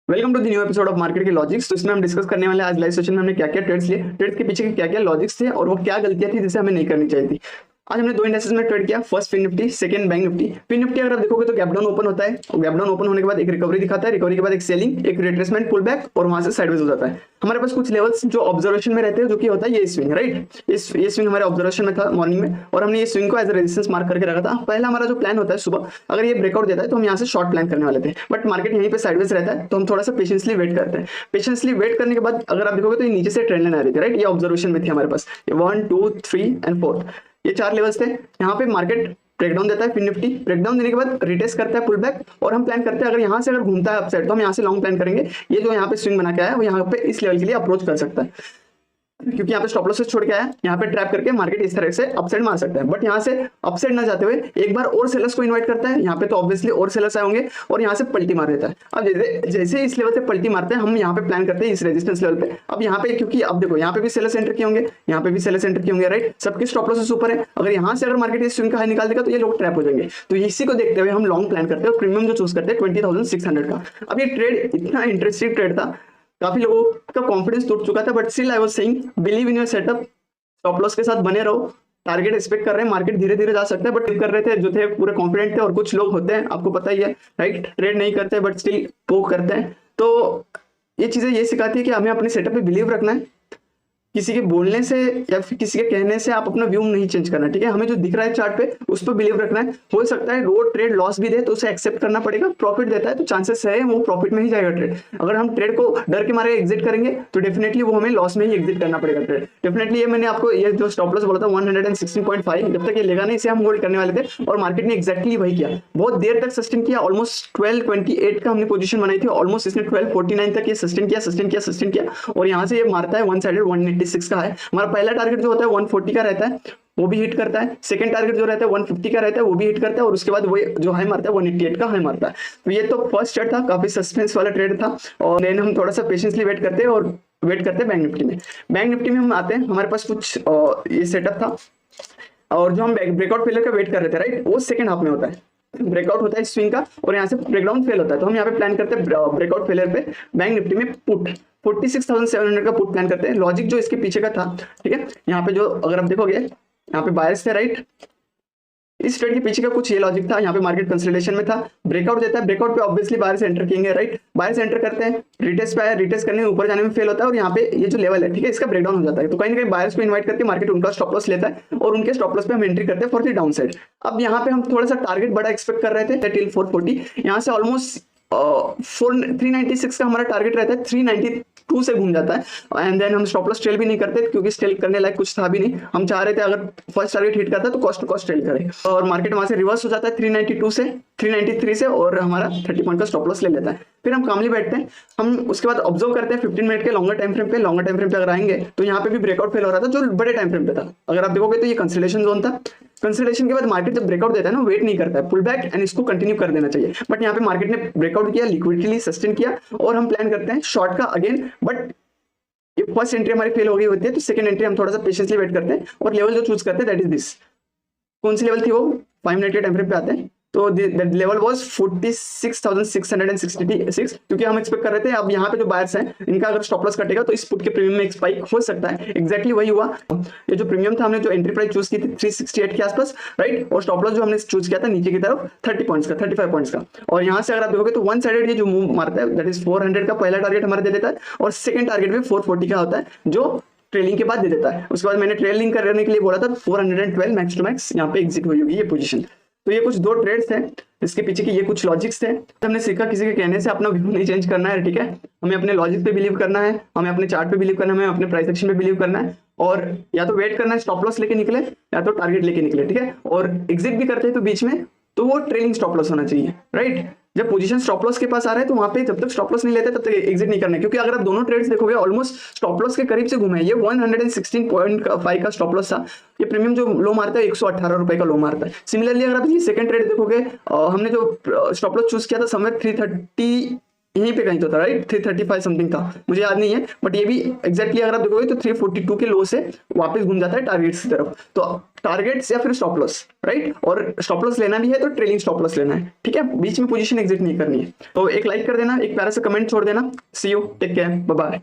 Welcome to the new episode of market के logics. तो इसमें हम डिस्कस करने वाले आज लाइव सेशन में हमने क्या क्या ट्रेड्स लिए, ट्रेड्स के पीछे के क्या क्या लॉजिक्स थे और वो क्या गलतियां थी जिसे हमें नहीं करनी चाहिए थी। आज हमने दो इंडेक्सेस में ट्रेड किया, first Fin Nifty, second Bank Nifty. Fin Nifty अगर आप देखोगे तो गैप डाउन ओपन होता है और गैप डाउन ओपन होने के बाद एक रिकवरी दिखाता है, रिकवरी के बाद एक सेलिंग, एक रिट्रेसमेंट, पुल बैक और वहां से साइडवेज हो जाता है। हमारे पास कुछ लेवल्स जो ऑब्जर्वेशन में रहते हैं, जो कि होता है ये स्विंग, राइट। ये स्विंग हमारे ऑब्जर्वेशन में था मॉर्निंग में और हमने ये स्विंग को एज रेजिस्टेंस मार्क करके रखा था। पहला हमारा जो प्लान होता है सुबह, अगर ये ब्रेकआउट देता है तो हम यहाँ से शॉर्ट प्लान करने वाले थे, बट मार्केट यहीं पे साइडवेज रहता है तो हम थोड़ा सा पेशेंसली वेट करते हैं। पेशेंसली वेट करने के बाद अगर आप देखोगे तो ये नीचे से ट्रेंड लाइन आ रही थी, राइट। ये ऑब्जर्वेशन में थी हमारे पास 1 2 3 एंड 4, ये 4 लेवल्स थे। यहाँ पे मार्केट ब्रेकडाउन देता है, फिर निफ्टी ब्रेकडाउन देने के बाद रिटेस्ट करता है पुल बैक और हम प्लान करते हैं अगर यहाँ से अगर घूमता है अपसाइड तो हम यहाँ से लॉन्ग प्लान करेंगे। ये जो यहाँ पे स्विंग बना के आया है वो यहाँ पे इस लेवल के लिए अप्रोच कर सकता है, क्योंकि यहाँ पे स्टॉप लॉस छोड़ के आया, यहाँ पे ट्रैप करके मार्केट इस तरह से अपसाइड मार सकता है। बट यहाँ से अपसाइड ना जाते हुए एक बार और सेलर्स को इन्वाइट करता है, यहाँ पे तो ऑब्वियसली और सेलर्स आए होंगे और यहाँ से पलटी मार देता है। अब जैसे इस लेवल से पलटी मारते हैं हम यहाँ पे प्लान करते हैं इस रेजिस्टेंस लेवल पे। अब यहाँ पे क्योंकि अब देखो यहाँ पे भी सेलर्स एंटर किए होंगे, यहाँ पे भी सेलर्स एंटर किए होंगे, राइट। सबके स्टॉप लॉसेस ऊपर है, अगर यहाँ से अगर मार्केट इस स्विंग का हाई निकाल देगा तो ये लोग ट्रैप हो जाएंगे। तो इसी को देखते हुए हम लॉन्ग प्लान करते हैं और प्रीमियम जो चूज करते हैं 20,600 का। अब ये ट्रेड इतना इंटरेस्टिंग ट्रेड था, काफी लोगों का कॉन्फिडेंस टूट चुका था, but still I was saying believe in your setup, stop loss के साथ बने रहो। टारगेट एक्सपेक्ट कर रहे हैं, मार्केट धीरे धीरे जा सकता है, बट कर रहे थे जो थे पूरे कॉन्फिडेंट थे। और कुछ लोग होते हैं आपको पता ही है, राइट, ट्रेड नहीं करते बट स्टिल पोक करते हैं। तो ये चीजें ये सिखाती है कि हमें अपने सेटअप पे बिलीव रखना है, किसी के बोलने से या फिर किसी के कहने से आप अपना व्यू नहीं चेंज करना, ठीक है। हमें जो दिख रहा है चार्ट पे उस पर बिलीव रखना है। हो सकता है रोड ट्रेड लॉस भी दे तो उसे एक्सेप्ट करना पड़ेगा, प्रॉफिट देता है तो चांसेस है वो प्रॉफिट में ही जाएगा ट्रेड। अगर हम ट्रेड को डर के मारे एग्जिट करेंगे तो डेफिनेटली वो हमें लॉस में ही एग्जिट करना पड़ेगा ट्रेड। डेफिनेटली ये मैंने आपको ये जो स्टॉप लॉस बोला था 116.5, जब तक ये लेगा नहीं इसे हम होल्ड करने वाले थे और मार्केट ने एक्जैक्टली वही किया, बहुत देर तक सस्टेन किया। ऑलमोस्ट 1228 का हमने पोजीशन बनाई थी, ऑलमोस्ट इसने 1249 तक ये सस्टेन किया और यहाँ से ये मारता है वन साइडेड 186 का है। हमारा पहला टारगेट जो होता है 140 का रहता है, वो भी हिट करता है। सेकंड टारगेट जो रहता है 150 का रहता है, वो भी हिट करता है और उसके बाद वो जो हाई मारता है 188 का हाई मारता है। तो ये तो फर्स्ट ट्रेड था, काफी सस्पेंस वाला ट्रेड था और देन हम थोड़ा सा पेशेंसली वेट करते हैं और वेट करते हैं बैंक निफ्टी में। बैंक निफ्टी में हम आते हैं, हमारे पास कुछ ये सेटअप था और जो हम ब्रेकआउट फेलियर का वेट कर रहे थे, राइट, वो सेकंड हाफ में होता है। ब्रेकआउट होता है स्विंग का और यहाँ से ब्रेकडाउन फेल होता है, तो हम यहाँ पे प्लान करते हैं ब्रेकआउट फेलियर पे बैंक निफ्टी में पुट 46,700 का पुट प्लान करते हैं। लॉजिक जो इसके पीछे का था, ठीक है, यहाँ पे जो अगर आप देखोगे यहाँ पे बायर्स थे, राइट। इस ट्रेड के पीछे का कुछ ये लॉजिक था, यहाँ पे मार्केट कंसोलिडेशन में था, ब्रेकआउट देता है, ब्रेकआउट पे ऑब्वियसली बायर्स एंटर किएंगे, राइट। बायर्स एंटर करते हैं, रिटेस्ट पे आया, रिटेस्ट करने में ऊपर जाने में फेल होता है और यहाँ पे ये जो लेवल है, ठीक है, इसका ब्रेकडाउन हो जाता है। तो कहीं ना कहीं बायर्स को इन्वाइट करके मार्केट उनका स्टॉप लॉस लेता है और उनके स्टॉप लॉस पे हम एंट्री करते हैं फॉर द डाउन साइड। अब यहाँ पे हम थोड़ा सा टारगेट बड़ा एक्सपेक्ट कर रहे थे टिल 440, यहाँ से ऑलमोस्ट 396 का हमारा टारगेट रहता है, 392 से घूम जाता है एंड देन हम स्टॉप लॉस ट्रेल भी नहीं करते क्योंकि स्टेल करने लायक कुछ था भी नहीं। हम चाह रहे थे अगर फर्स्ट टारगेट हिट करता है तो कॉस्ट टू कॉस्ट ट्रेल करें और मार्केट वहां से रिवर्स हो जाता है 392 से 393 से और हमारा 30 पॉइंट का स्टॉप लॉस ले लेता है। फिर हम कामली बैठते हैं, हम उसके बाद ऑब्जर्व करते हैं 15 मिनट के लॉन्गर टाइम फ्रेम पे अगर आएंगे तो यहाँ पे भी ब्रेकआउट फेल हो रहा था जो बड़े टाइम फ्रेम पे था। अगर आप देखोगे तो ये कंसोलिडेशन जोन था, कंसोलिडेशन के बाद मार्केट जब ब्रेकआउट देता है ना वेट नहीं करता है, पुल बैक एंड इसको कंटिन्यू कर देना चाहिए। बट यहाँ पे मार्केट ने ब्रेकआउट किया, लिक्विडिटी सस्टेन किया और हम प्लान करते हैं शॉर्ट का अगेन। बट ये फर्स्ट एंट्री हमारी फेल हो गई होती है तो सेकंड एंट्री हम थोड़ा सा पेशेंसली वेट करते हैं और लेवल जो चूज करते हैं दैट इज दिस। कौन सी लेवल थी वो 5 मिनट के टाइम फ्रेम पे आते हैं, तो दैट लेवल वाज 46,666, क्योंकि हम एक्सपेक्ट कर रहे थे अब यहाँ पे जो बायर्स हैं इनका अगर स्टॉप लॉस कटेगा तो इस पुट के प्रीमियम में एक स्पाइक हो सकता है। एग्जैक्टली वही हुआ। ये जो प्रीमियम था हमने जो एंट्री प्राइस चूज की थी 368 के आसपास, राइट, और स्टॉप लॉस जो हमने चूज किया था नीचे की तरफ 30 पॉइंट्स का, 35 पॉइंट्स का। और यहाँ से अगर आप देखोगे तो वन साइडेड ये जो मूव मारता है दैट इज 400 का पहला टारगेट हमारा दे देता है और सेकंड टारगेट भी 440 का होता है जो ट्रेलिंग के बाद दे देता है। उसके बाद मैंने ट्रेलिंग करने के लिए बोला था 412 मैक्स टू मैक्स यहाँ पे एग्जिट हुई होगी ये पोजीशन। तो ये कुछ दो ट्रेड्स हैं, इसके पीछे के ये कुछ लॉजिक्स थे। हमने सीखा किसी के कहने से अपना व्यू नहीं चेंज करना है, ठीक है। हमें अपने लॉजिक पे बिलीव करना है, हमें अपने चार्ट पे बिलीव करना है, हमें अपने प्राइस एक्शन पे बिलीव करना है और या तो वेट करना है स्टॉप लॉस लेके निकले या तो टारगेट लेके निकले, ठीक है। और एग्जिट भी करते हैं तो बीच में तो वो ट्रेलिंग स्टॉप लॉस होना चाहिए, राइट। जब पोजीशन स्टॉप लॉस के पास आ रहा है तो वहां पे जब तक स्टॉप लॉस नहीं लेते तब तक एग्जिट नहीं करना है, क्योंकि अगर आप दोनों ट्रेड्स देखोगे ऑलमोस्ट स्टॉप लॉस के करीब से घूमे। ये 116.5 का स्टॉप लॉस था, ये प्रीमियम जो लो मारता है 118 रुपए का लो मारता है। सिमिलरली अगर आप ये सेकंड ट्रेड देखोगे हमने जो स्टॉप लॉस चूज किया था समवेयर 330 यहीं पे कहीं तो था राइट, 335 समथिंग था, मुझे याद नहीं है, बट ये भी एग्जैक्टली अगर आप देखोगे तो 342 के लो से वापस घूम जाता है टारगेट्स की तरफ। तो टारगेट्स या फिर स्टॉप लॉस, राइट, और स्टॉप लॉस लेना भी है तो ट्रेलिंग स्टॉप लॉस लेना है, ठीक है, बीच में पोजीशन एग्जिट नहीं करनी है। तो एक लाइक कर देना, एक प्यारा सा कमेंट छोड़ देना। See you, take care, bye bye.